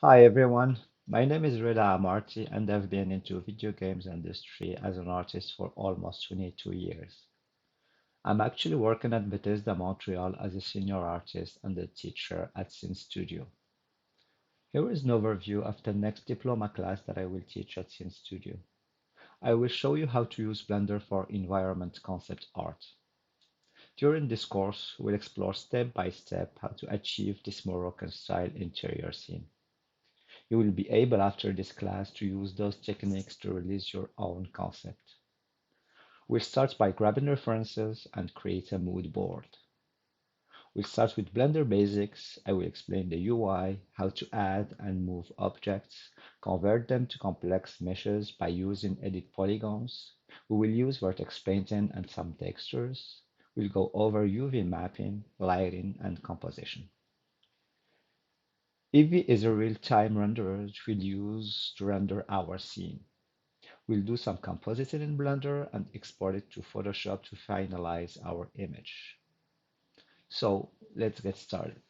Hi everyone, my name is Reda Amarty and I've been into video games industry as an artist for almost 22 years. I'm actually working at Bethesda Montreal as a senior artist and a teacher at Synstudio. Here is an overview of the next diploma class that I will teach at Synstudio. I will show you how to use Blender for environment concept art. During this course, we'll explore step by step how to achieve this Moroccan style interior scene. You will be able after this class to use those techniques to release your own concept. We'll start by grabbing references and create a mood board. We'll start with Blender basics. I will explain the UI, how to add and move objects, convert them to complex meshes by using edit polygons. We will use vertex painting and some textures. We'll go over UV mapping, lighting, and composition. Eevee is a real-time renderer which we'll use to render our scene. We'll do some compositing in Blender and export it to Photoshop to finalize our image. So let's get started.